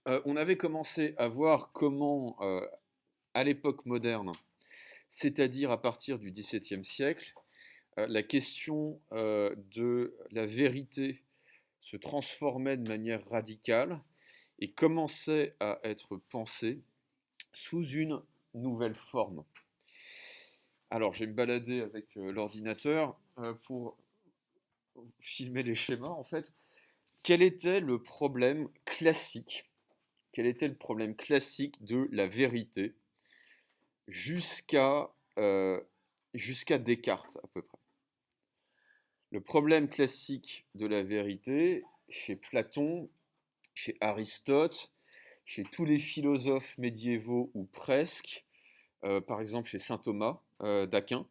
On avait commencé à voir comment, à l'époque moderne, c'est-à-dire à partir du XVIIe siècle, la question de la vérité se transformait de manière radicale et commençait à être pensée sous une nouvelle forme. Alors, j'ai me baladé avec l'ordinateur pour filmer les schémas, en fait. Quel était le problème classique? Quel était le problème classique de la vérité jusqu'à jusqu'à Descartes à peu près? Le problème classique de la vérité, chez Platon, chez Aristote, chez tous les philosophes médiévaux ou presque, par exemple chez saint Thomas d'Aquin,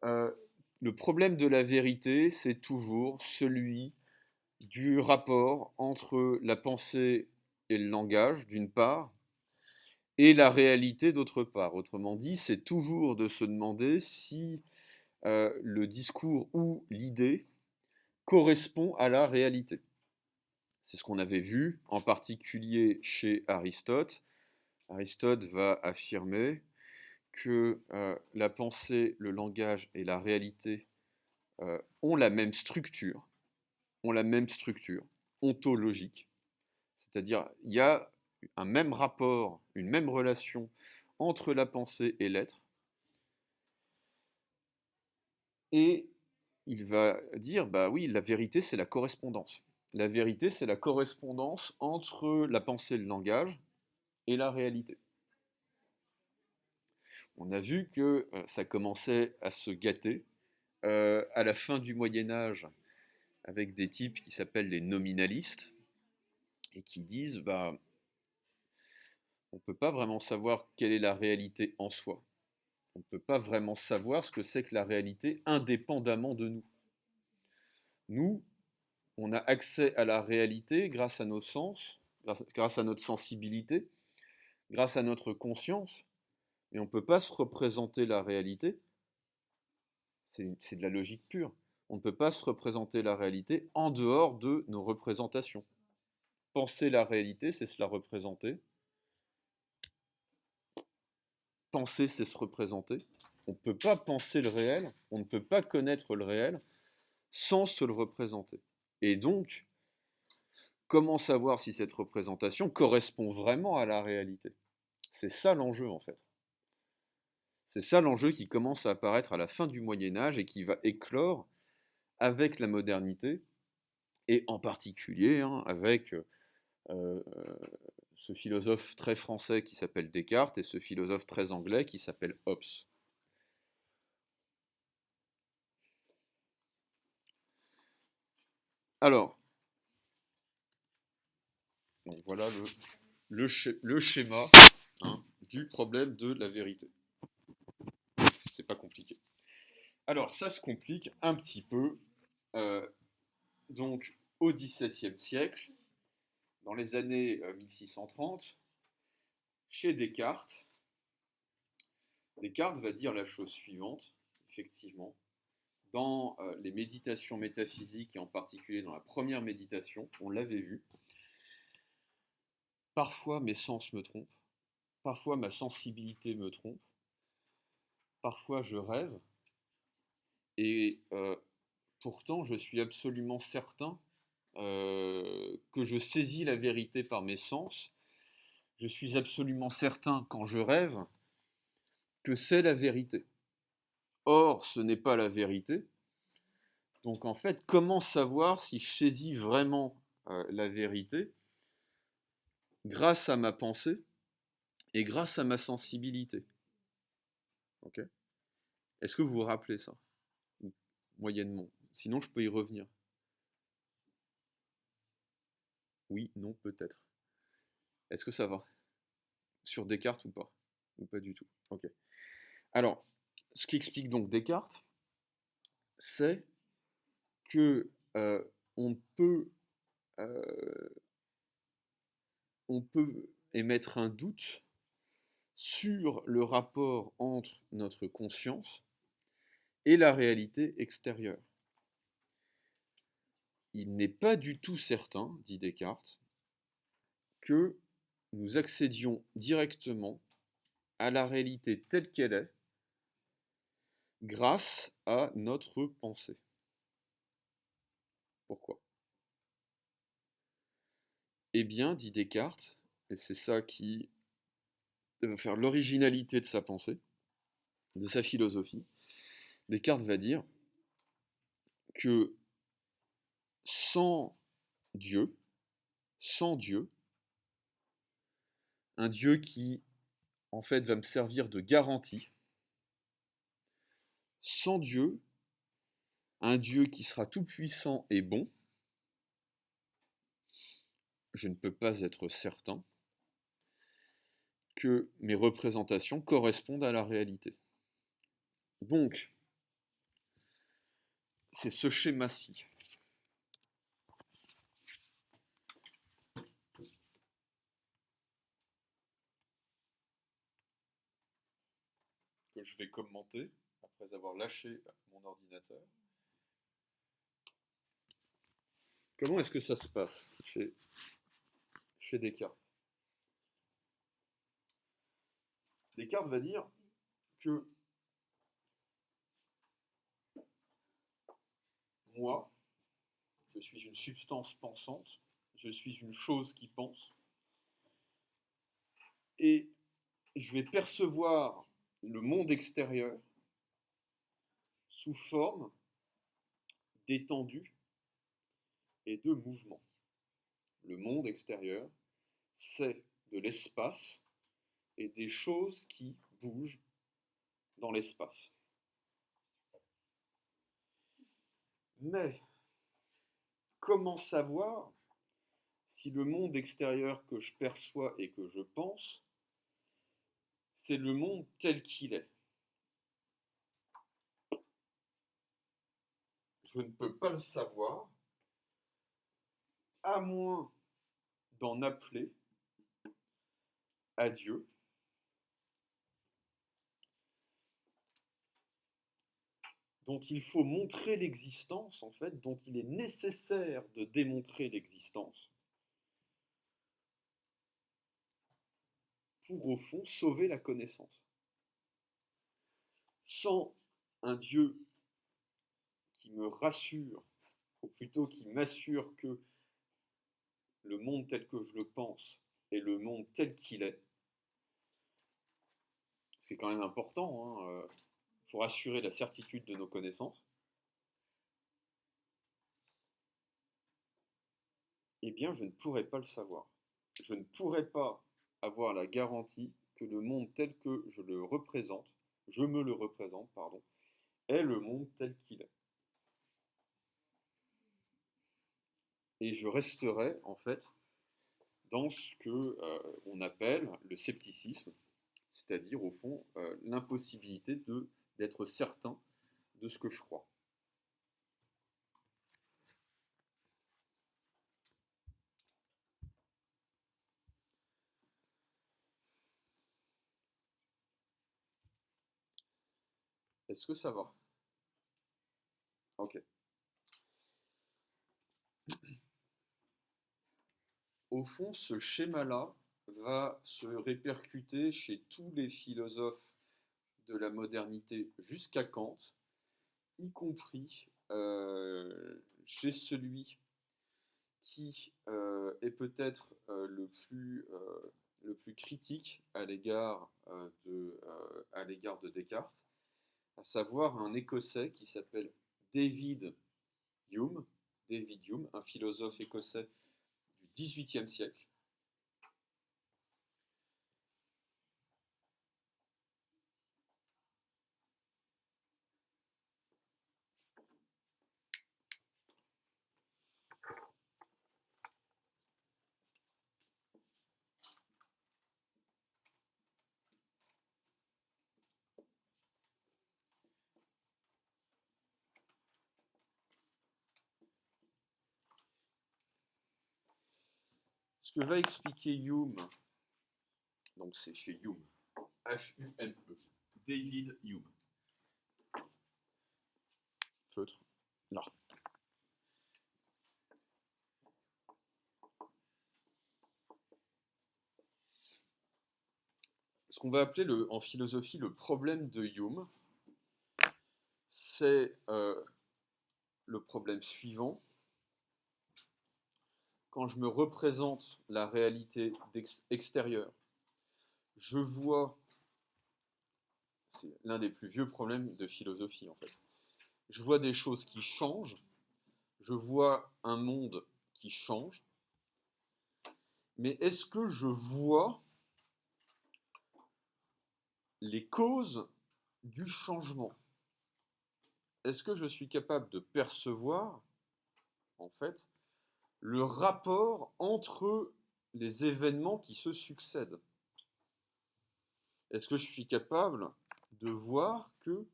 euh, le problème de la vérité, c'est toujours celui du rapport entre la pensée et le langage, d'une part, et la réalité, d'autre part. Autrement dit, c'est toujours de se demander si le discours ou l'idée correspond à la réalité. C'est ce qu'on avait vu, en particulier chez Aristote. Aristote va affirmer que la pensée, le langage et la réalité ont la même structure ontologique, c'est-à-dire il y a un même rapport, une même relation entre la pensée et l'être, et il va dire, bah oui, la vérité c'est la correspondance. La vérité c'est la correspondance entre la pensée et le langage et la réalité. On a vu que ça commençait à se gâter à la fin du Moyen Âge avec des types qui s'appellent les nominalistes et qui disent bah, on ne peut pas vraiment savoir quelle est la réalité en soi. On ne peut pas vraiment savoir ce que c'est que la réalité indépendamment de nous. Nous, on a accès à la réalité grâce à nos sens, grâce à notre sensibilité, grâce à notre conscience, mais on ne peut pas se représenter la réalité. C'est de la logique pure. On ne peut pas se représenter la réalité en dehors de nos représentations. Penser la réalité, c'est se la représenter. Penser, c'est se représenter. On ne peut pas penser le réel, on ne peut pas connaître le réel sans se le représenter. Et donc, comment savoir si cette représentation correspond vraiment à la réalité? C'est ça l'enjeu en fait. C'est ça l'enjeu qui commence à apparaître à la fin du Moyen Âge et qui va éclore avec la modernité, et en particulier avec euh, ce philosophe très français qui s'appelle Descartes et ce philosophe très anglais qui s'appelle Hobbes. Alors, donc voilà le schéma du problème de la vérité. C'est pas compliqué. Alors, ça se complique un petit peu. euh, donc, au XVIIe siècle, dans les années 1630, chez Descartes, Descartes va dire la chose suivante, effectivement, dans les méditations métaphysiques et en particulier dans la première méditation, on l'avait vu, parfois mes sens me trompent, parfois ma sensibilité me trompe, parfois je rêve, et pourtant je suis absolument certain que je saisis la vérité par mes sens, je suis absolument certain quand je rêve que c'est la vérité. Or, ce n'est pas la vérité. Donc en fait, comment savoir si je saisis vraiment la vérité grâce à ma pensée et grâce à ma sensibilité? Ok. Est-ce que vous vous rappelez ça? Moyennement. Sinon, je peux y revenir. Oui, non, peut-être. Est-ce que ça va? Sur Descartes ou pas? Ou pas du tout? Ok. Alors, ce qui explique donc Descartes, c'est que on peut, euh, on peut émettre un doute sur le rapport entre notre conscience et la réalité extérieure. Il n'est pas du tout certain, dit Descartes, que nous accédions directement à la réalité telle qu'elle est grâce à notre pensée. Pourquoi? Eh bien, dit Descartes, et c'est ça qui va faire l'originalité de sa pensée, de sa philosophie, Descartes va dire que sans Dieu, sans Dieu, un Dieu qui en fait va me servir de garantie, sans Dieu, un Dieu qui sera tout puissant et bon, je ne peux pas être certain que mes représentations correspondent à la réalité. Donc, c'est ce schéma-ci que je vais commenter après avoir lâché mon ordinateur. Comment est-ce que ça se passe chez Descartes? Descartes va dire que moi, je suis une substance pensante, je suis une chose qui pense, et je vais percevoir le monde extérieur sous forme d'étendue et de mouvement. Le monde extérieur, c'est de l'espace et des choses qui bougent dans l'espace. Mais comment savoir si le monde extérieur que je perçois et que je pense, c'est le monde tel qu'il est? Je ne peux pas le savoir, à moins d'en appeler à Dieu, dont il faut montrer l'existence, en fait, dont il est nécessaire de démontrer l'existence, pour, au fond, sauver la connaissance. Sans un Dieu qui me rassure, ou plutôt qui m'assure que le monde tel que je le pense est le monde tel qu'il est, c'est quand même important, hein, pour assurer la certitude de nos connaissances, eh bien je ne pourrais pas le savoir. Je ne pourrais pas avoir la garantie que le monde tel que je me le représente, pardon, est le monde tel qu'il est. Et je resterai en fait dans ce que on appelle le scepticisme, c'est-à-dire au fond l'impossibilité d'être certain de ce que je crois. Est-ce que ça va? Ok. Au fond, ce schéma-là va se répercuter chez tous les philosophes de la modernité jusqu'à Kant, y compris chez celui qui est peut-être le plus critique à l'égard de Descartes, à savoir un Écossais qui s'appelle David Hume, un philosophe écossais du XVIIIe siècle. Ce que va expliquer Hume, donc c'est chez Hume, H-U-M-E, David Hume. Feutre, là. ce qu'on va appeler en philosophie le problème de Hume. C'est le problème suivant. Quand je me représente la réalité extérieure, je vois, c'est l'un des plus vieux problèmes de philosophie en fait, je vois des choses qui changent, je vois un monde qui change, mais est-ce que je vois les causes du changement? Est-ce que je suis capable de percevoir, en fait, le rapport entre les événements qui se succèdent? Est-ce que je suis capable de voir que,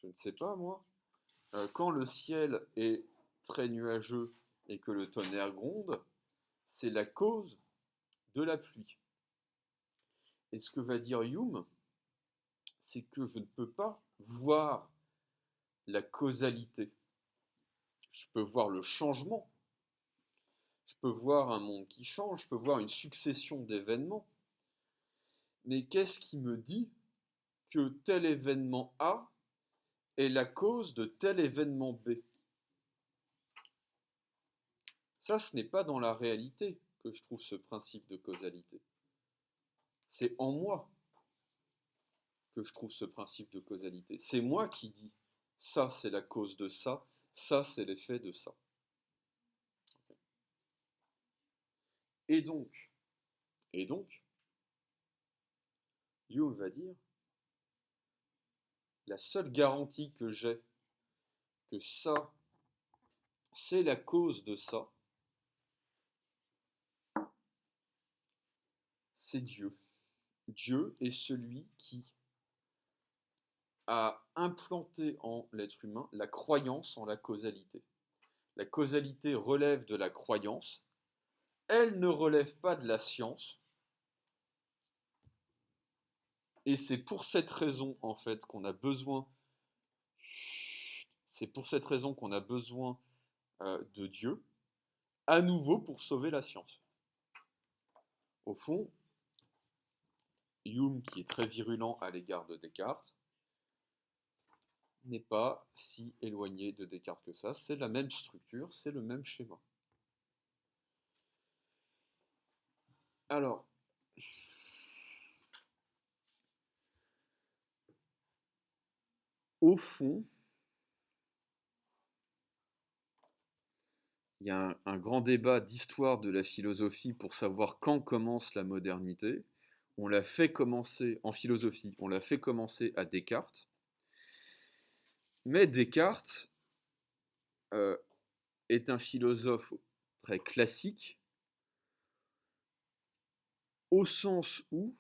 je ne sais pas moi, quand le ciel est très nuageux et que le tonnerre gronde, c'est la cause de la pluie? Et ce que va dire Hume, c'est que je ne peux pas voir la causalité. Je peux voir le changement, je peux voir un monde qui change, je peux voir une succession d'événements, mais qu'est-ce qui me dit que tel événement A est la cause de tel événement B? Ça, ce n'est pas dans la réalité que je trouve ce principe de causalité. C'est en moi que je trouve ce principe de causalité. C'est moi qui dis ça, c'est la cause de ça, ça, c'est l'effet de ça. Et donc, Hume va dire, la seule garantie que j'ai que ça, c'est la cause de ça, c'est Dieu. Dieu est celui qui a implanté en l'être humain la croyance en la causalité. La causalité relève de la croyance, elle ne relève pas de la science, et c'est pour cette raison en fait qu'on a besoin, c'est pour cette raison qu'on a besoin de Dieu, à nouveau pour sauver la science. Au fond, Hume, qui est très virulent à l'égard de Descartes, n'est pas si éloigné de Descartes que ça. C'est la même structure, c'est le même schéma. Alors, au fond, il y a un grand débat d'histoire de la philosophie pour savoir quand commence la modernité. On l'a fait commencer en philosophie, on l'a fait commencer à Descartes. Mais Descartes est un philosophe très classique, au sens où,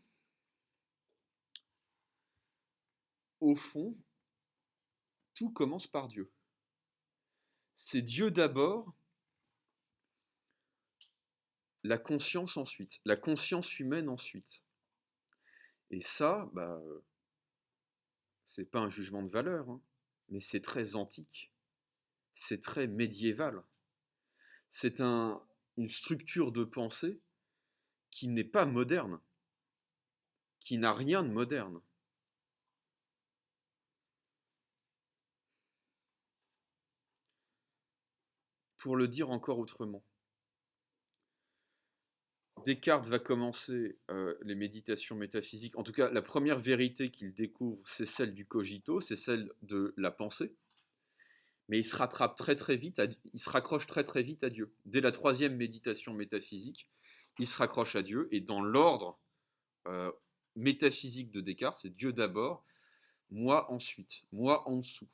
au fond, tout commence par Dieu. C'est Dieu d'abord, la conscience ensuite, la conscience humaine ensuite. Et ça, c'est pas un jugement de valeur, hein, mais c'est très antique, c'est très médiéval. C'est une structure de pensée qui n'est pas moderne, qui n'a rien de moderne. Pour le dire encore autrement, Descartes va commencer les méditations métaphysiques. En tout cas, la première vérité qu'il découvre, c'est celle du cogito, c'est celle de la pensée. Mais il se rattrape très très vite, il se raccroche très très vite à Dieu. Dès la troisième méditation métaphysique, il se raccroche à Dieu. Et dans l'ordre métaphysique de Descartes, c'est Dieu d'abord, moi ensuite, moi en dessous.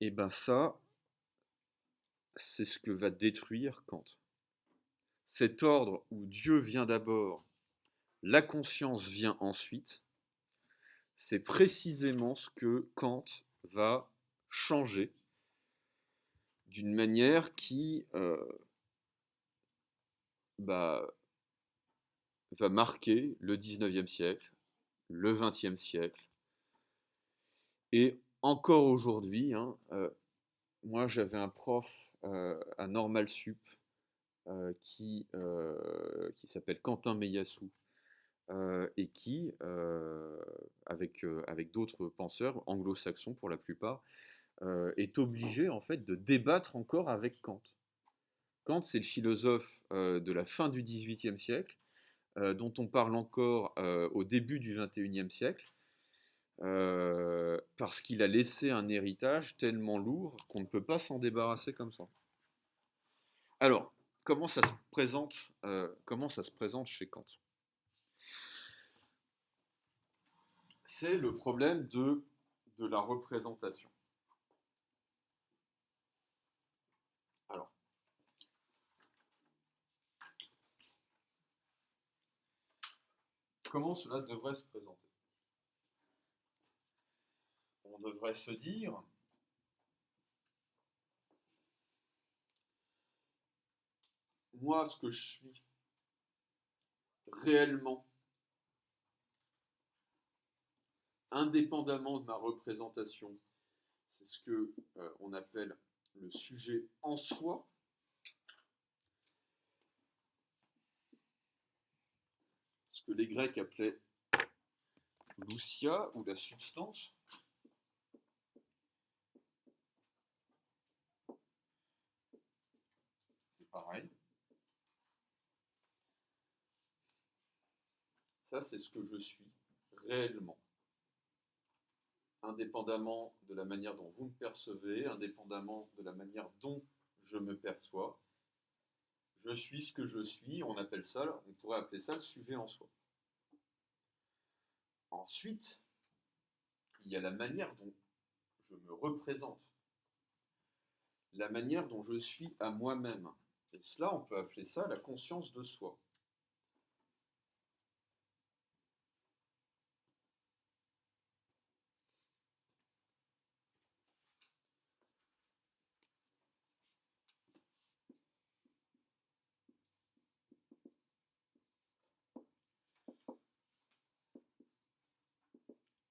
Et ben ça, c'est ce que va détruire Kant. Cet ordre où Dieu vient d'abord, la conscience vient ensuite, c'est précisément ce que Kant va changer d'une manière qui va marquer le 19e siècle, le 20e siècle, et encore aujourd'hui, hein, moi j'avais un prof à Normal Sup qui s'appelle Quentin Meillassoux, et qui, avec d'autres penseurs anglo-saxons pour la plupart, est obligé en fait de débattre encore avec Kant. Kant, c'est le philosophe de la fin du XVIIIe siècle, dont on parle encore au début du XXIe siècle, parce qu'il a laissé un héritage tellement lourd qu'on ne peut pas s'en débarrasser comme ça. Alors, comment ça se présente chez Kant? C'est le problème de la représentation. Alors, comment cela devrait se présenter? On devrait se dire, moi, ce que je suis réellement, indépendamment de ma représentation, c'est ce que on appelle le sujet en soi, ce que les Grecs appelaient l'ousia ou la substance. C'est pareil. Ça, c'est ce que je suis réellement, indépendamment de la manière dont vous me percevez, indépendamment de la manière dont je me perçois. Je suis ce que je suis, on pourrait appeler ça le sujet en soi. Ensuite, il y a la manière dont je me représente, la manière dont je suis à moi-même. Et cela, on peut appeler ça la conscience de soi.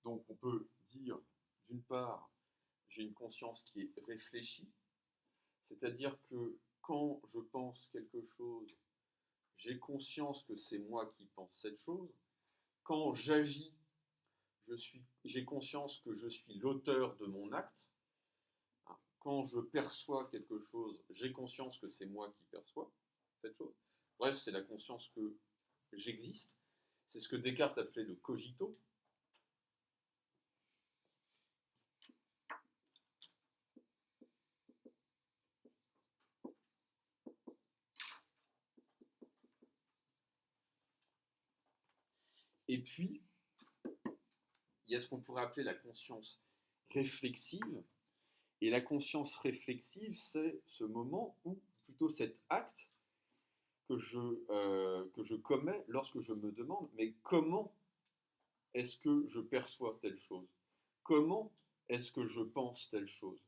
Donc on peut dire, d'une part, j'ai une conscience qui est réfléchie, c'est-à-dire que quand je pense quelque chose, j'ai conscience que c'est moi qui pense cette chose. Quand j'agis, j'ai conscience que je suis l'auteur de mon acte. Quand je perçois quelque chose, j'ai conscience que c'est moi qui perçois cette chose. Bref, c'est la conscience que j'existe. C'est ce que Descartes appelait le cogito. Et puis, il y a ce qu'on pourrait appeler la conscience réflexive. Et la conscience réflexive, c'est ce moment où, plutôt cet acte que je commets lorsque je me demande, mais comment est-ce que je perçois telle chose? Comment est-ce que je pense telle chose?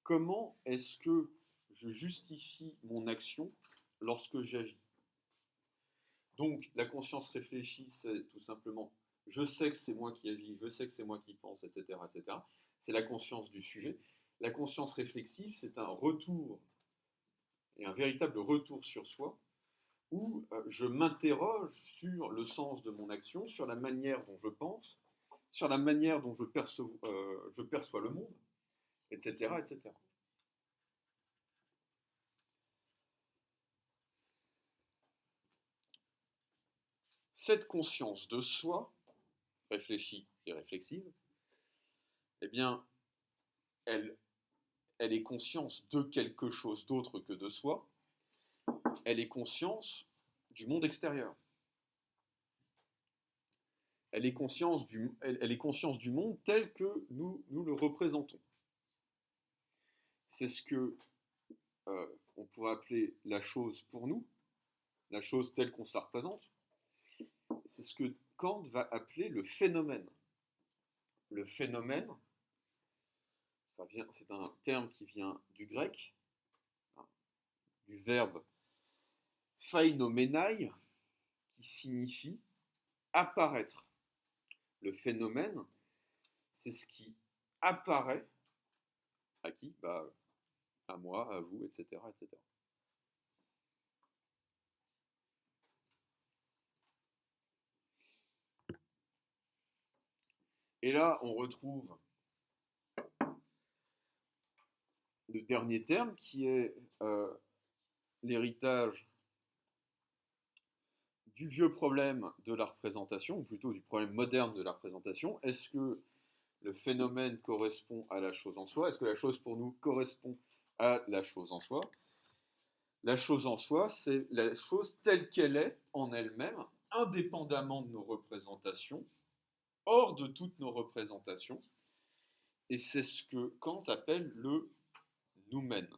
Comment est-ce que je justifie mon action lorsque j'agis? Donc, la conscience réfléchie, c'est tout simplement je sais que c'est moi qui agis, je sais que c'est moi qui pense, etc., etc. C'est la conscience du sujet. La conscience réflexive, c'est un retour, et un véritable retour sur soi, où je m'interroge sur le sens de mon action, sur la manière dont je pense, sur la manière dont je perçois le monde, etc., etc. Cette conscience de soi, réfléchie et réflexive, eh bien, elle, elle est conscience de quelque chose d'autre que de soi, elle est conscience du monde extérieur. Elle est conscience du monde tel que nous le représentons. C'est ce que on pourrait appeler la chose pour nous, la chose telle qu'on se la représente. C'est ce que Kant va appeler le phénomène. Le phénomène, c'est un terme qui vient du grec, hein, du verbe phainomènai, qui signifie apparaître. Le phénomène, c'est ce qui apparaît à qui? À moi, à vous, etc., etc. Et là, on retrouve le dernier terme qui est l'héritage du vieux problème de la représentation, ou plutôt du problème moderne de la représentation. Est-ce que le phénomène correspond à la chose en soi? Est-ce que la chose pour nous correspond à la chose en soi? La chose en soi, c'est la chose telle qu'elle est en elle-même, indépendamment de nos représentations, hors de toutes nos représentations, et c'est ce que Kant appelle le noumen.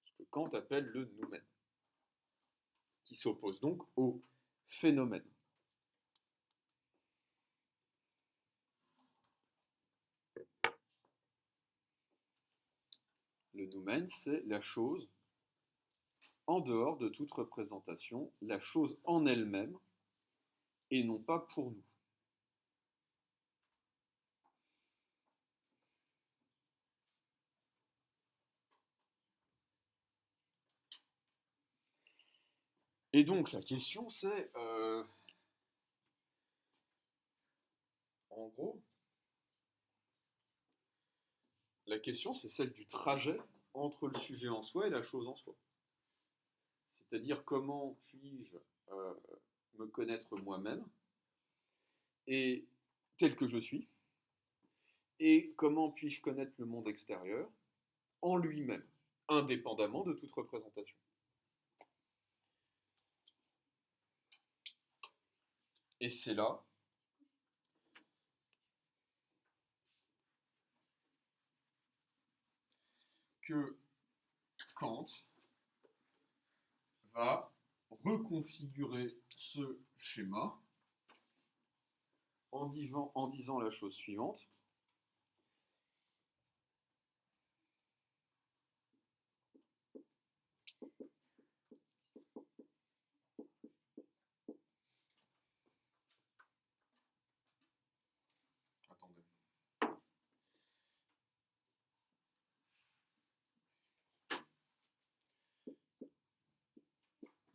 Ce que Kant appelle le noumen, qui s'oppose donc au phénomène. Le noumen, c'est la chose en dehors de toute représentation, la chose en elle-même, et non pas pour nous. Et donc la question c'est, en gros, la question c'est celle du trajet entre le sujet en soi et la chose en soi. C'est-à-dire comment puis-je me connaître moi-même et tel que je suis, et comment puis-je connaître le monde extérieur en lui-même, indépendamment de toute représentation. Et c'est là que Kant va reconfigurer ce schéma en disant la chose suivante. Attendez.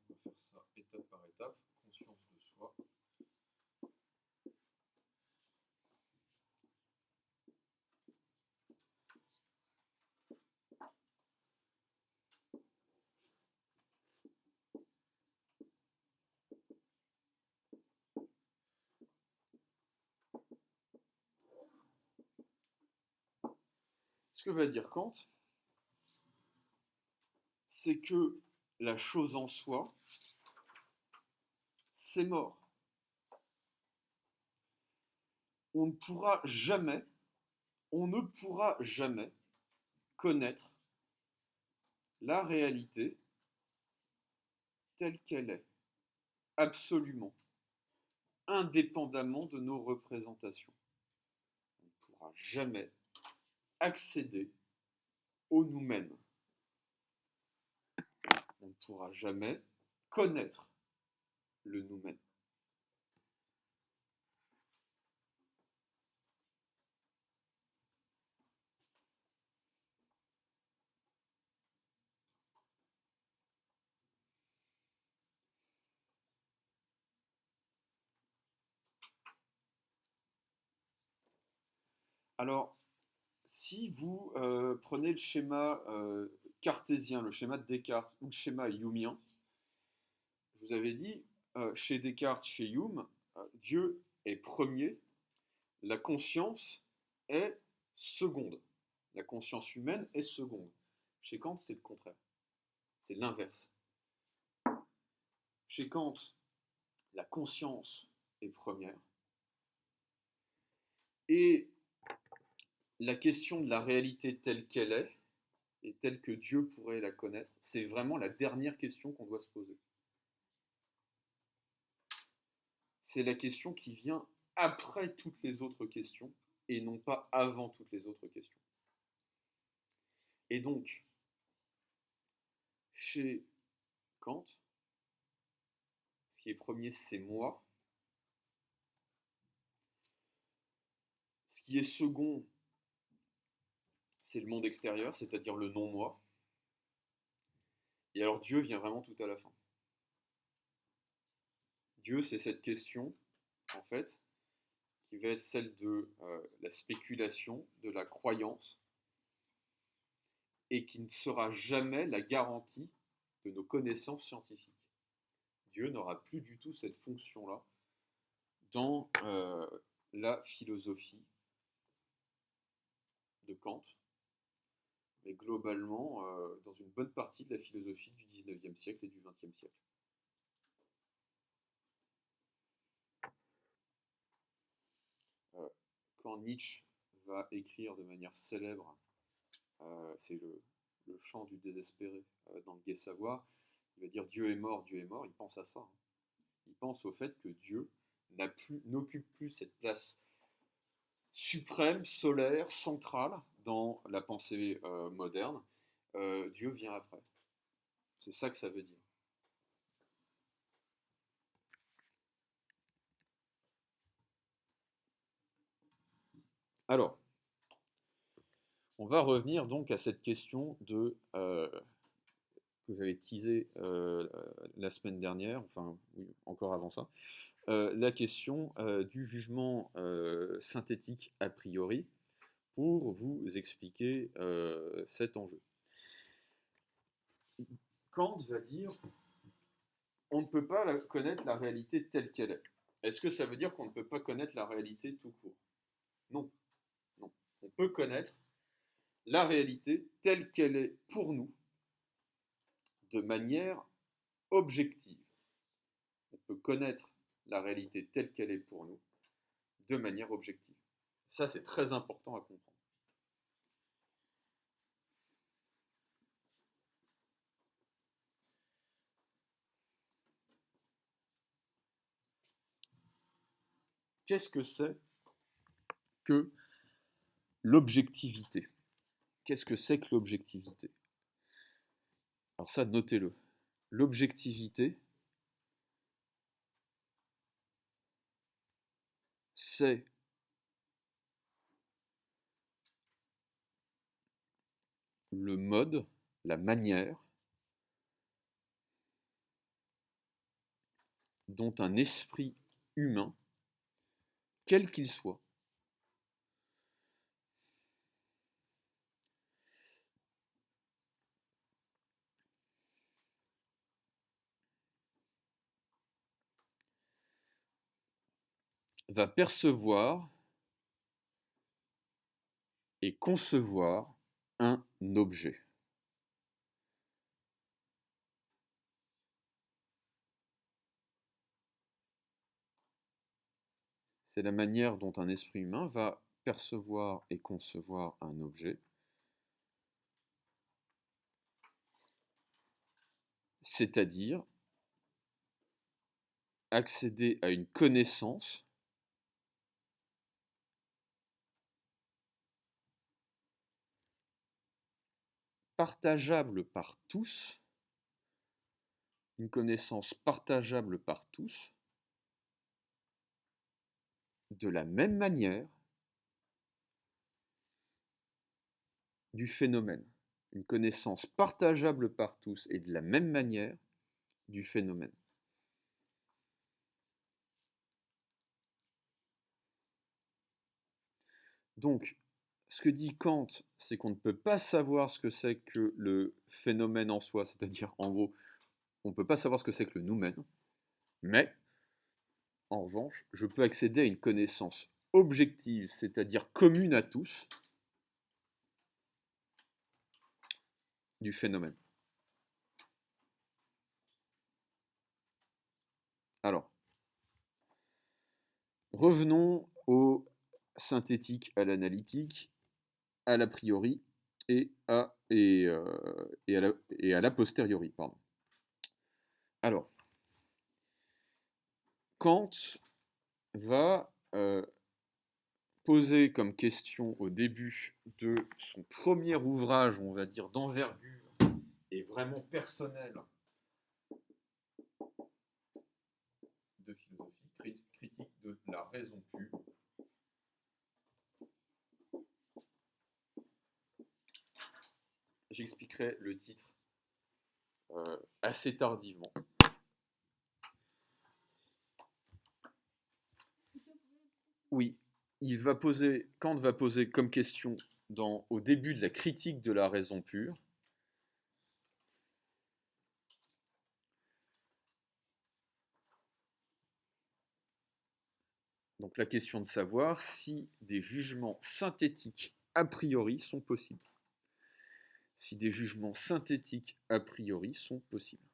On va faire ça étape par étape. Conscience de soi. Ce que va dire Kant, c'est que la chose en soi, c'est mort. On ne pourra jamais, on ne pourra jamais connaître la réalité telle qu'elle est, absolument, indépendamment de nos représentations. On ne pourra jamais accéder au nous-mêmes. On ne pourra jamais connaître le nous-mêmes. Alors, si vous prenez le schéma cartésien, le schéma de Descartes ou le schéma humien, je vous avais dit, chez Descartes, chez Hume, Dieu est premier, la conscience est seconde. La conscience humaine est seconde. Chez Kant, c'est le contraire. C'est l'inverse. Chez Kant, la conscience est première. Et la question de la réalité telle qu'elle est, et telle que Dieu pourrait la connaître, c'est vraiment la dernière question qu'on doit se poser. C'est la question qui vient après toutes les autres questions, et non pas avant toutes les autres questions. Et donc, chez Kant, ce qui est premier, c'est moi. Ce qui est second, c'est le monde extérieur, c'est-à-dire le non-moi. Et alors Dieu vient vraiment tout à la fin. Dieu, c'est cette question, en fait, qui va être celle de la spéculation, de la croyance, et qui ne sera jamais la garantie de nos connaissances scientifiques. Dieu n'aura plus du tout cette fonction-là dans la philosophie de Kant, mais globalement dans une bonne partie de la philosophie du XIXe siècle et du XXe siècle. Quand Nietzsche va écrire de manière célèbre, c'est le chant du désespéré dans le Gai Savoir, il va dire Dieu est mort, il pense à ça. Hein. Il pense au fait que Dieu n'occupe plus cette place suprême, solaire, centrale dans la pensée moderne. Dieu vient après. C'est ça que ça veut dire. Alors, on va revenir donc à cette question que j'avais teasée la semaine dernière, enfin oui, encore avant ça, la question du jugement synthétique a priori pour vous expliquer cet enjeu. Kant va dire on ne peut pas connaître la réalité telle qu'elle est. Est-ce que ça veut dire qu'on ne peut pas connaître la réalité tout court? Non. Non. On peut connaître la réalité telle qu'elle est pour nous de manière objective. On peut connaître la réalité telle qu'elle est pour nous de manière objective. Ça, c'est très important à comprendre. Qu'est-ce que c'est que l'objectivité? Qu'est-ce que c'est que l'objectivité? Alors ça, notez-le. L'objectivité, c'est le mode, la manière dont un esprit humain, quel qu'il soit, va percevoir et concevoir un objet. C'est la manière dont un esprit humain va percevoir et concevoir un objet, c'est-à-dire accéder à une connaissance partageable par tous, une connaissance partageable par tous, de la même manière du phénomène. Une connaissance partageable par tous et de la même manière du phénomène. Donc, ce que dit Kant, c'est qu'on ne peut pas savoir ce que c'est que le phénomène en soi, c'est-à-dire, en gros, on ne peut pas savoir ce que c'est que le noumen, mais, en revanche, je peux accéder à une connaissance objective, c'est-à-dire commune à tous, du phénomène. Alors, revenons au synthétique, à l'analytique, à l'a priori et à l'a posteriori. Pardon. Alors, Kant va poser comme question au début de son premier ouvrage, on va dire, d'envergure et vraiment personnel de philosophie, critique de la raison pure. J'expliquerai le titre assez tardivement. Oui, Kant va poser comme question au début de la critique de la raison pure, donc la question de savoir si des jugements synthétiques a priori sont possibles. Si des jugements synthétiques a priori sont possibles.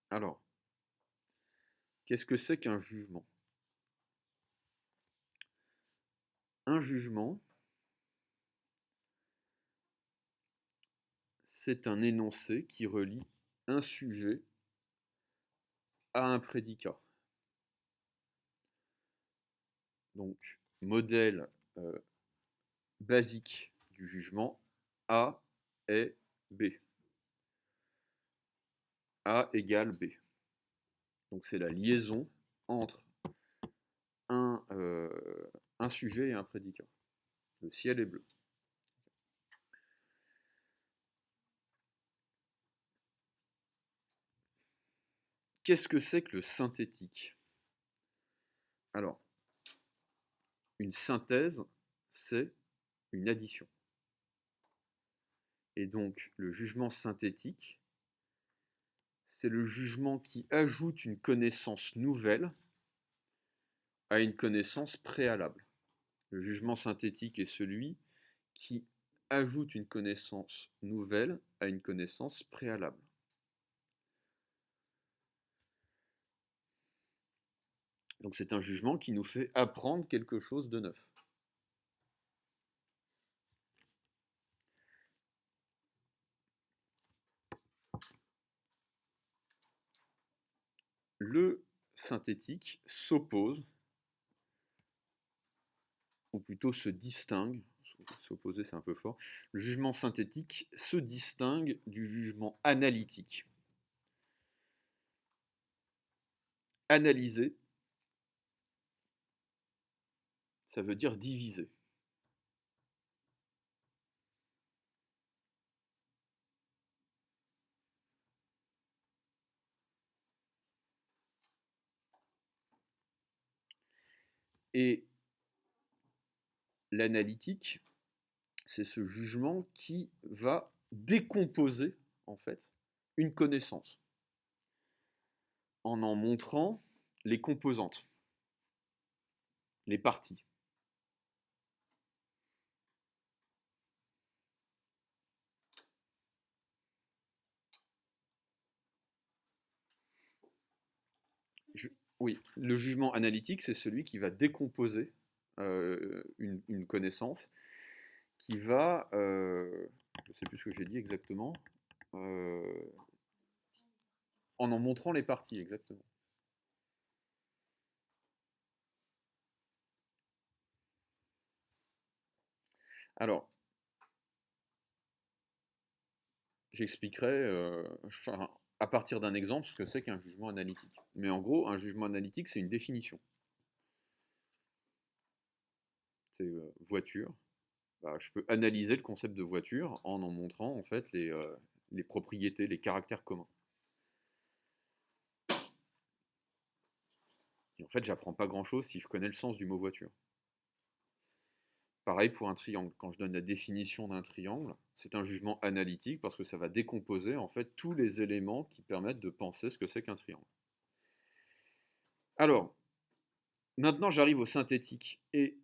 Alors, qu'est-ce que c'est qu'un jugement? Un jugement, c'est un énoncé qui relie un sujet à un prédicat. Donc, modèle basique du jugement, A est B. A égale B. Donc c'est la liaison entre un sujet et un prédicat. Le ciel est bleu. Qu'est-ce que c'est que le synthétique? Alors, une synthèse, c'est une addition. Et donc, le jugement synthétique, c'est le jugement qui ajoute une connaissance nouvelle à une connaissance préalable. Le jugement synthétique est celui qui ajoute une connaissance nouvelle à une connaissance préalable. Donc c'est un jugement qui nous fait apprendre quelque chose de neuf. Le synthétique s'oppose, ou plutôt se distingue, s'opposer c'est un peu fort, le jugement synthétique se distingue du jugement analytique. Analyser, ça veut dire diviser. Et l'analytique, c'est ce jugement qui va décomposer, en fait, une connaissance en montrant les composantes, les parties. Oui, le jugement analytique, c'est celui qui va décomposer une connaissance, qui va, je ne sais plus ce que j'ai dit exactement, en montrant les parties, exactement. Alors, j'expliquerai à partir d'un exemple ce que c'est qu'un jugement analytique. Mais en gros, un jugement analytique, c'est une définition. C'est voiture. Bah, je peux analyser le concept de voiture en montrant en fait les propriétés, les caractères communs. Et en fait, j'apprends pas grand-chose si je connais le sens du mot voiture. Pareil pour un triangle. Quand je donne la définition d'un triangle, c'est un jugement analytique parce que ça va décomposer en fait tous les éléments qui permettent de penser ce que c'est qu'un triangle. Alors, maintenant j'arrive au synthétique et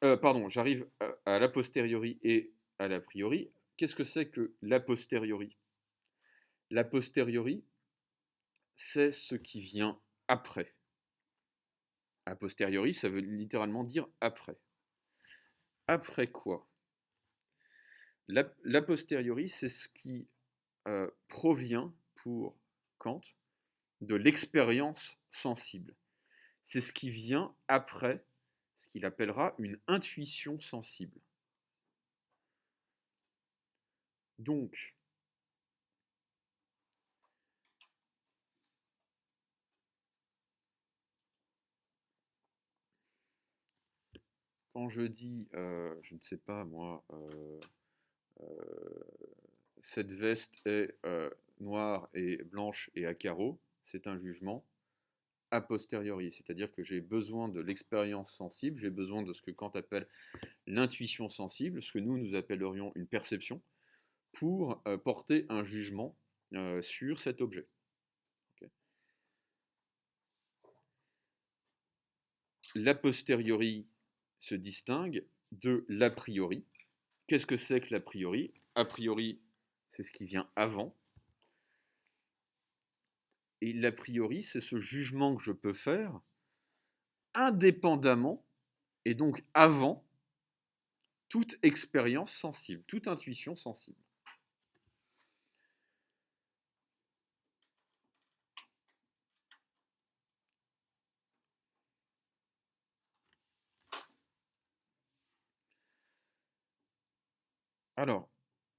j'arrive à l'a posteriori et à l'a priori. Qu'est-ce que c'est que l'a posteriori? L'a posteriori, c'est ce qui vient après. A posteriori, ça veut littéralement dire après. Après quoi? L'a posteriori, c'est ce qui provient pour Kant de l'expérience sensible. C'est ce qui vient après ce qu'il appellera une intuition sensible. Donc, Quand je dis, je ne sais pas moi, euh, cette veste est noire et blanche et à carreaux, c'est un jugement a posteriori, c'est-à-dire que j'ai besoin de l'expérience sensible, j'ai besoin de ce que Kant appelle l'intuition sensible, ce que nous appellerions une perception, pour porter un jugement sur cet objet. Okay. L'a posteriori se distingue de l'a priori. Qu'est-ce que c'est que l'a priori? A priori, c'est ce qui vient avant. Et l'a priori, c'est ce jugement que je peux faire indépendamment, et donc avant, toute expérience sensible, toute intuition sensible. Alors,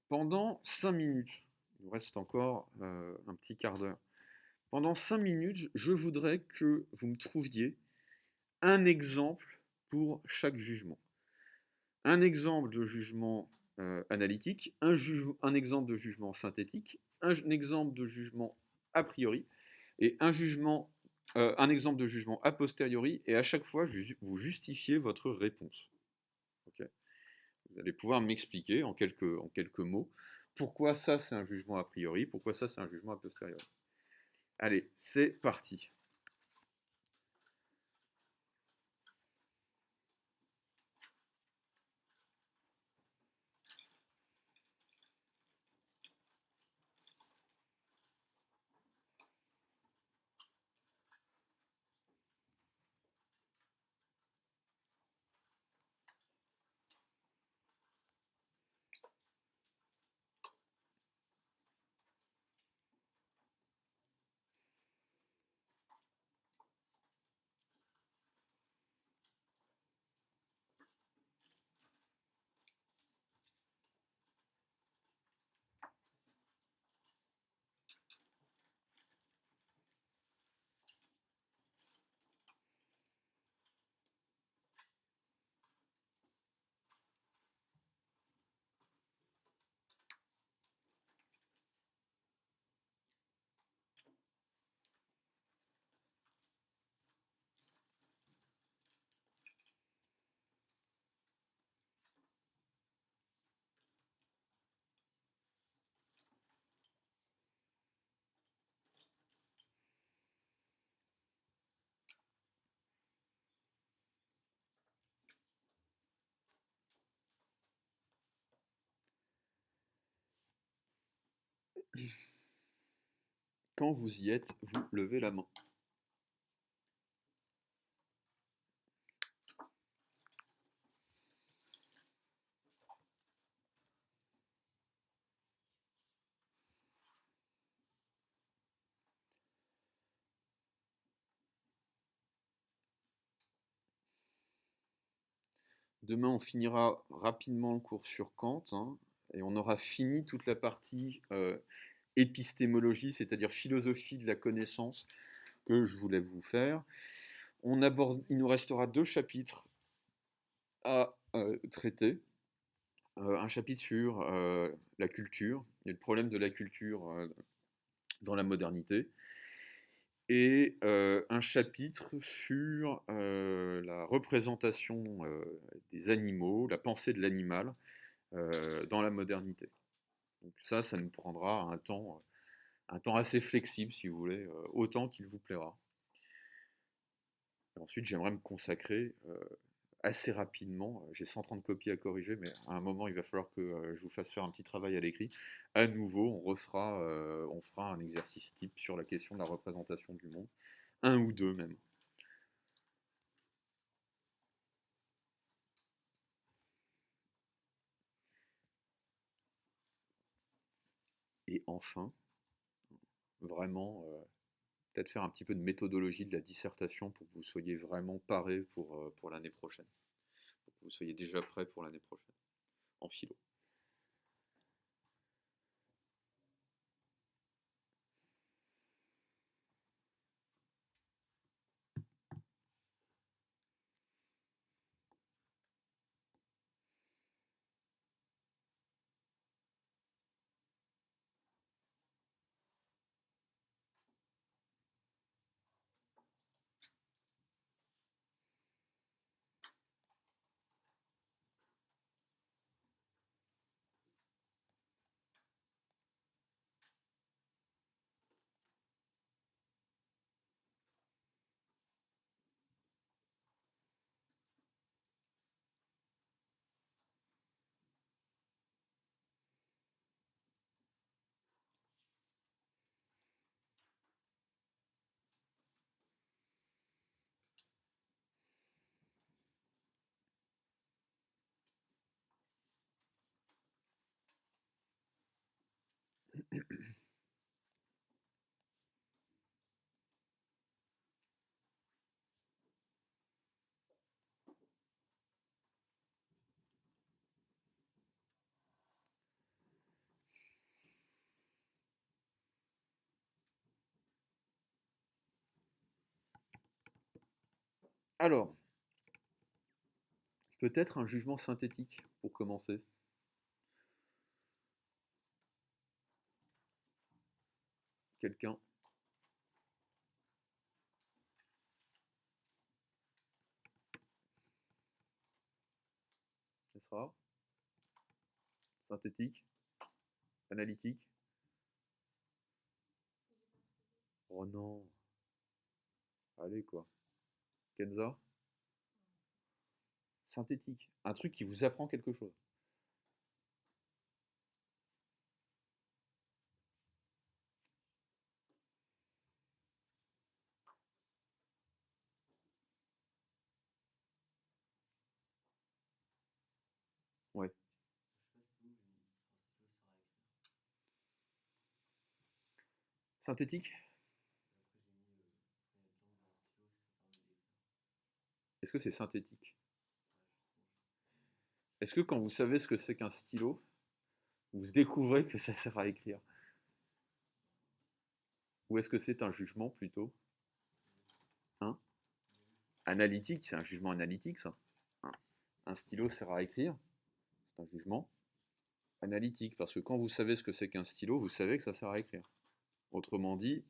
pendant 5 minutes, il nous reste encore un petit quart d'heure. Pendant 5 minutes, je voudrais que vous me trouviez un exemple pour chaque jugement. Un exemple de jugement analytique, un exemple de jugement synthétique, un exemple de jugement a priori, et un exemple de jugement a posteriori, et à chaque fois, vous justifiez votre réponse. Okay. Vous allez pouvoir m'expliquer en quelques mots pourquoi ça c'est un jugement a priori, pourquoi ça c'est un jugement a posteriori. Allez, c'est parti. Quand vous y êtes, vous levez la main. Demain, on finira rapidement le cours sur Kant, hein, et on aura fini toute la partie épistémologie, c'est-à-dire philosophie de la connaissance que je voulais vous faire. Il nous restera 2 chapitres à traiter. Un chapitre sur la culture et le problème de la culture dans la modernité, et un chapitre sur la représentation des animaux, la pensée de l'animal dans la modernité. Donc ça nous prendra un temps assez flexible, si vous voulez, autant qu'il vous plaira. Et ensuite, j'aimerais me consacrer assez rapidement, j'ai 130 copies à corriger, mais à un moment, il va falloir que je vous fasse faire un petit travail à l'écrit. À nouveau, on fera un exercice type sur la question de la représentation du monde, un ou deux même. Et enfin, vraiment, peut-être faire un petit peu de méthodologie de la dissertation pour que vous soyez vraiment paré pour l'année prochaine, pour que vous soyez déjà prêt pour l'année prochaine, en philo. Alors, peut-être un jugement synthétique pour commencer. Quelqu'un? Ce sera synthétique, analytique. Oh non, allez quoi. Kenza? Synthétique. Un truc qui vous apprend quelque chose. Ouais. Synthétique? Est-ce que c'est synthétique? Est-ce que quand vous savez ce que c'est qu'un stylo, vous découvrez que ça sert à écrire? Ou est-ce que c'est un jugement plutôt? Hein? Analytique, c'est un jugement analytique ça. Hein. Un stylo sert à écrire, c'est un jugement analytique, parce que quand vous savez ce que c'est qu'un stylo, vous savez que ça sert à écrire. Autrement dit,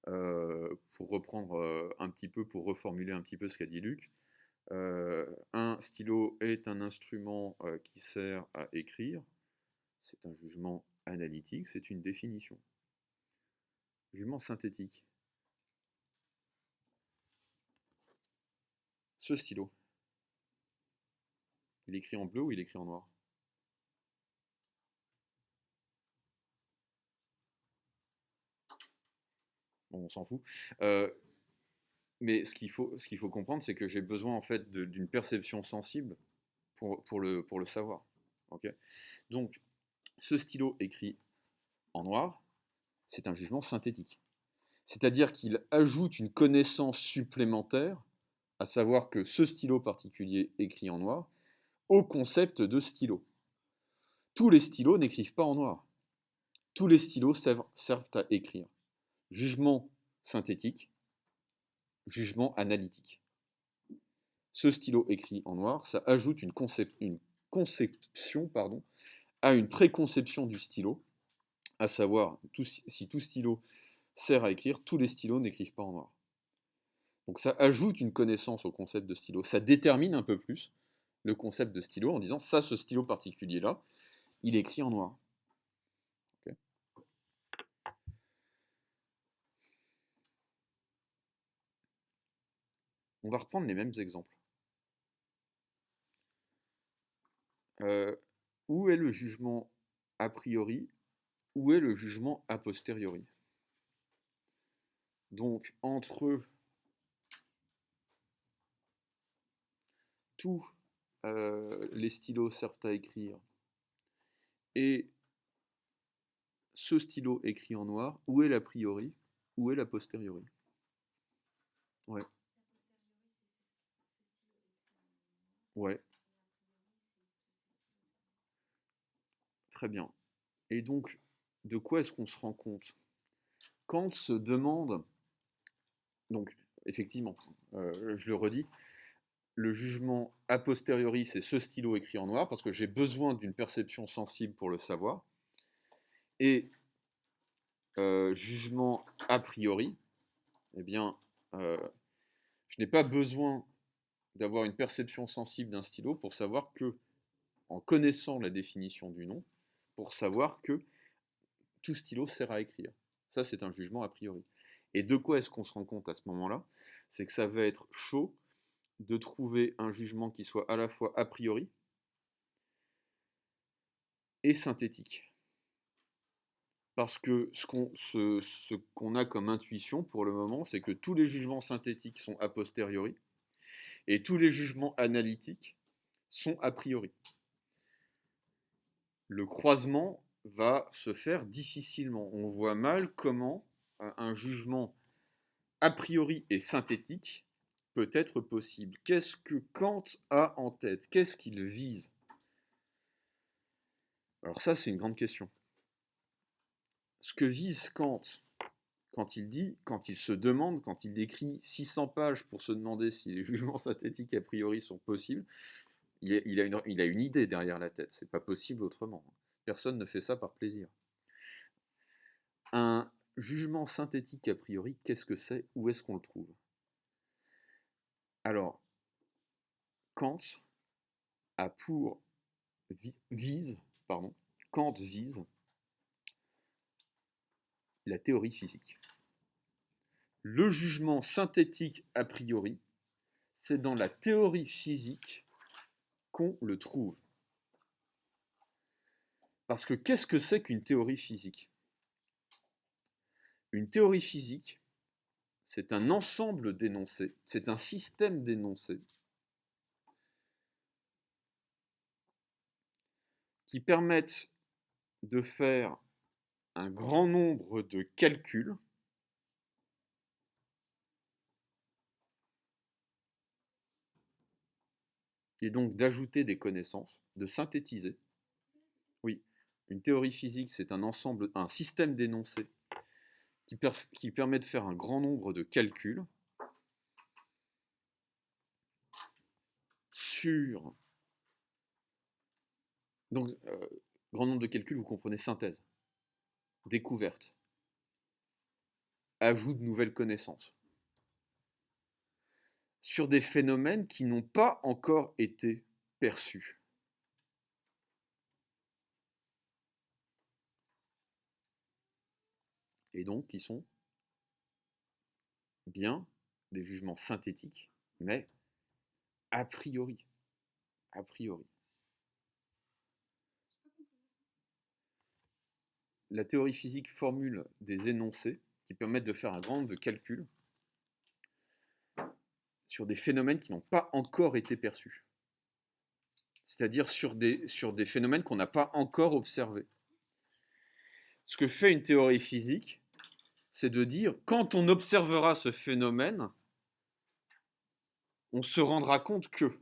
pour reprendre un petit peu, pour reformuler un petit peu ce qu'a dit Luc, un stylo est un instrument qui sert à écrire, c'est un jugement analytique, c'est une définition. Jugement synthétique. Ce stylo, il écrit en bleu ou il écrit en noir? Bon, on s'en fout. Mais ce qu'il faut comprendre, c'est que j'ai besoin en fait d'une perception sensible pour le savoir. Ok. Donc, ce stylo écrit en noir, c'est un jugement synthétique. C'est-à-dire qu'il ajoute une connaissance supplémentaire, à savoir que ce stylo particulier écrit en noir, au concept de stylo. Tous les stylos n'écrivent pas en noir. Tous les stylos servent à écrire. Jugement synthétique, jugement analytique. Ce stylo écrit en noir, ça ajoute une conception à une préconception du stylo, à savoir si tout stylo sert à écrire, tous les stylos n'écrivent pas en noir. Donc ça ajoute une connaissance au concept de stylo, ça détermine un peu plus le concept de stylo en disant ça, ce stylo particulier-là, il écrit en noir. Okay. On va reprendre les mêmes exemples. Où est le jugement a priori? Où est le jugement a posteriori? Donc, entre tous les stylos servent à écrire et ce stylo écrit en noir, où est l'a priori? Où est l'a posteriori? Ouais, ouais, très bien. Et donc, de quoi est-ce qu'on se rend compte? Kant se demande, donc effectivement, je le redis, le jugement a posteriori, c'est ce stylo écrit en noir, parce que j'ai besoin d'une perception sensible pour le savoir. Et jugement a priori, eh bien, je n'ai pas besoin d'avoir une perception sensible d'un stylo pour savoir que, en connaissant la définition du nom, pour savoir que tout stylo sert à écrire. Ça, c'est un jugement a priori. Et de quoi est-ce qu'on se rend compte à ce moment-là? C'est que ça va être chaud de trouver un jugement qui soit à la fois a priori et synthétique. Parce que ce qu'on a comme intuition pour le moment, c'est que tous les jugements synthétiques sont a posteriori et tous les jugements analytiques sont a priori. Le croisement va se faire difficilement. On voit mal comment un jugement a priori et synthétique peut être possible. Qu'est-ce que Kant a en tête? Qu'est-ce qu'il vise? Alors ça, c'est une grande question. Ce que vise Kant quand il se demande, quand il décrit 600 pages pour se demander si les jugements synthétiques a priori sont possibles, il a une idée derrière la tête. C'est pas possible autrement. Personne ne fait ça par plaisir. Un jugement synthétique a priori, qu'est-ce que c'est? Où est-ce qu'on le trouve? Alors, Kant a pour vise, pardon, Kant vise la théorie physique. Le jugement synthétique a priori, c'est dans la théorie physique qu'on le trouve. Parce que qu'est-ce que c'est qu'une théorie physique? Une théorie physique, c'est un ensemble d'énoncés, c'est un système d'énoncés qui permettent de faire un grand nombre de calculs et donc d'ajouter des connaissances, de synthétiser. Oui, une théorie physique, c'est un système d'énoncés qui permet de faire un grand nombre de calculs sur... Donc, grand nombre de calculs, vous comprenez synthèse, découverte, ajout de nouvelles connaissances, sur des phénomènes qui n'ont pas encore été perçus. Et donc qui sont bien des jugements synthétiques, mais a priori. A priori. La théorie physique formule des énoncés qui permettent de faire un grand nombre de calculs sur des phénomènes qui n'ont pas encore été perçus. C'est-à-dire sur des phénomènes qu'on n'a pas encore observés. Ce que fait une théorie physique, c'est de dire, quand on observera ce phénomène, on se rendra compte que.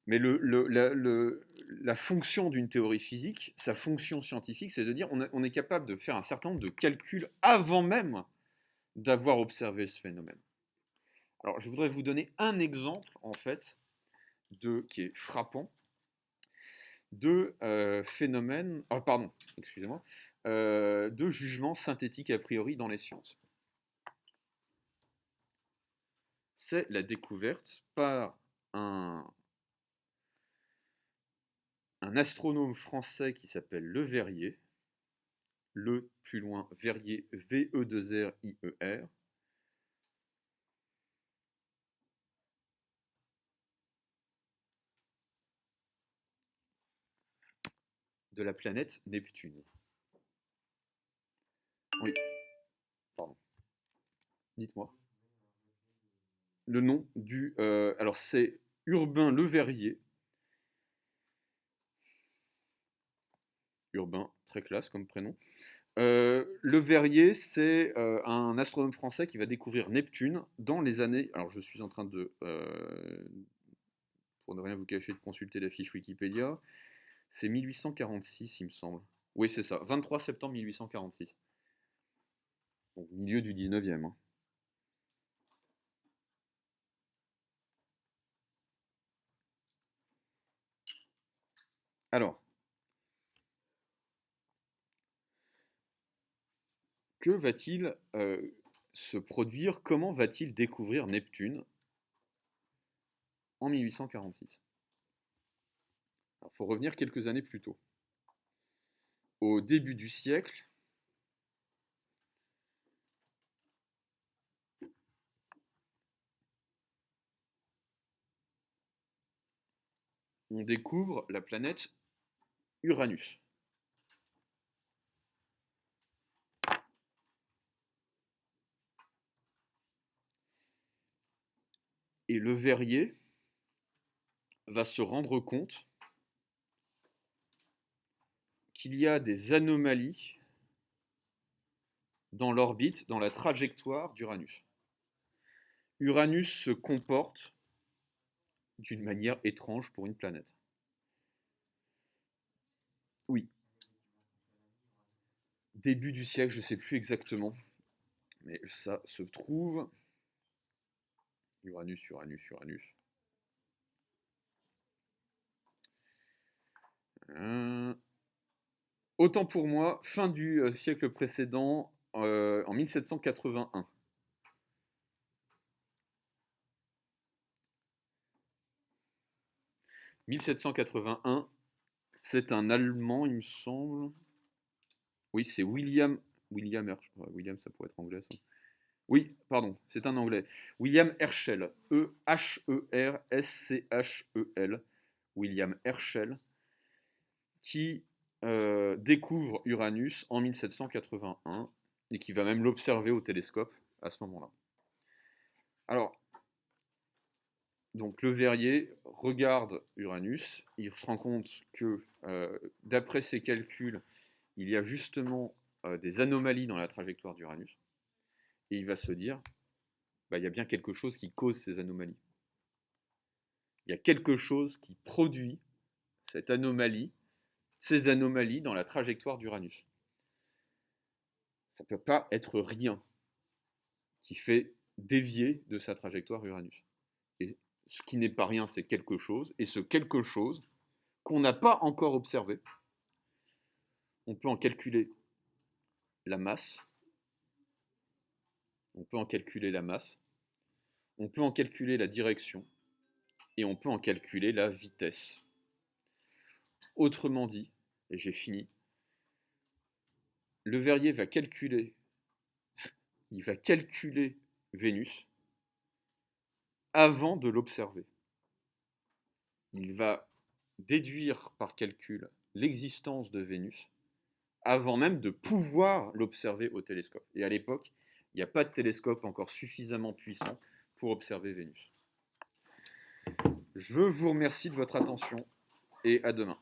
Mais la fonction d'une théorie physique, sa fonction scientifique, c'est de dire on est capable de faire un certain nombre de calculs avant même d'avoir observé ce phénomène. Alors, je voudrais vous donner un exemple, en fait, qui est frappant, de phénomène, pardon, excusez-moi, de jugement synthétique a priori dans les sciences. C'est la découverte par un astronome français qui s'appelle Le Verrier, le plus loin Verrier, V-E-2-R-I-E-R, de la planète Neptune. Oui, pardon. Dites-moi. Le nom du... alors c'est Urbain Le Verrier. Urbain, très classe comme prénom. Le Verrier, c'est un astronome français qui va découvrir Neptune dans les années... Alors je suis en train de... pour ne rien vous cacher, de consulter la fiche Wikipédia. C'est 1846, il me semble. Oui, c'est ça. 23 septembre 1846. Donc, milieu du 19e. Hein. Alors, que va-t-il se produire? Comment va-t-il découvrir Neptune en 1846? Il faut revenir quelques années plus tôt. Au début du siècle, on découvre la planète Uranus. Et Le Verrier va se rendre compte qu'il y a des anomalies dans l'orbite, dans la trajectoire d'Uranus. Uranus se comporte d'une manière étrange pour une planète. Oui. début du siècle, je ne sais plus exactement, mais ça se trouve. Uranus, Uranus, Uranus. Autant pour moi, fin du siècle précédent, en 1781. 1781, c'est un Allemand, il me semble. Oui, c'est William. William, ça pourrait être anglais, ça. Oui, pardon, c'est un anglais. William Herschel. Herschel. William Herschel, qui découvre Uranus en 1781 et qui va même l'observer au télescope à ce moment-là. Alors, donc Le Verrier regarde Uranus, il se rend compte que, d'après ses calculs, il y a justement des anomalies dans la trajectoire d'Uranus, et il va se dire, il y a bien quelque chose qui cause ces anomalies. Il y a quelque chose qui produit cette anomalie, ces anomalies dans la trajectoire d'Uranus. Ça ne peut pas être rien qui fait dévier de sa trajectoire Uranus. Et ce qui n'est pas rien, c'est quelque chose, et ce quelque chose qu'on n'a pas encore observé, on peut en calculer la masse, on peut en calculer la direction, et on peut en calculer la vitesse. Autrement dit, et j'ai fini, Le Verrier va calculer Vénus avant de l'observer. Il va déduire par calcul l'existence de Vénus avant même de pouvoir l'observer au télescope. Et à l'époque, il n'y a pas de télescope encore suffisamment puissant pour observer Vénus. Je vous remercie de votre attention et à demain.